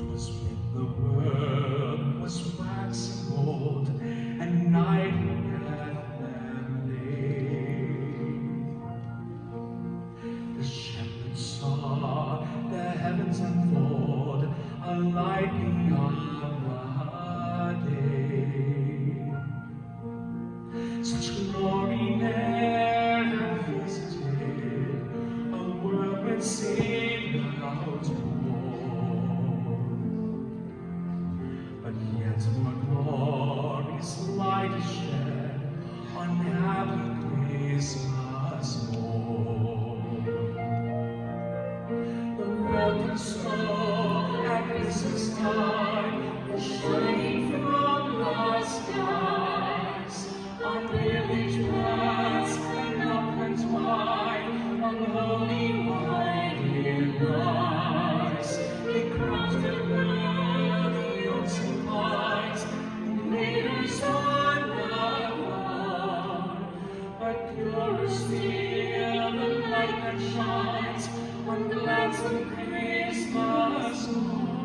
'Twas when the world was waxing old, and night hath them laid. The shepherds saw the heavens unfold, a light beyond the day. Such glory never visited a world when Savior was born. But yet more glorious light is shed on happy Christmas morn. The welcome star at Christmas time is shining from the skies, on village paths and uplands wide, on holy winding lies. They cross the valley oaks and pines, and leaders one by one. But purer still the light that shines on gladsome Christmas morn.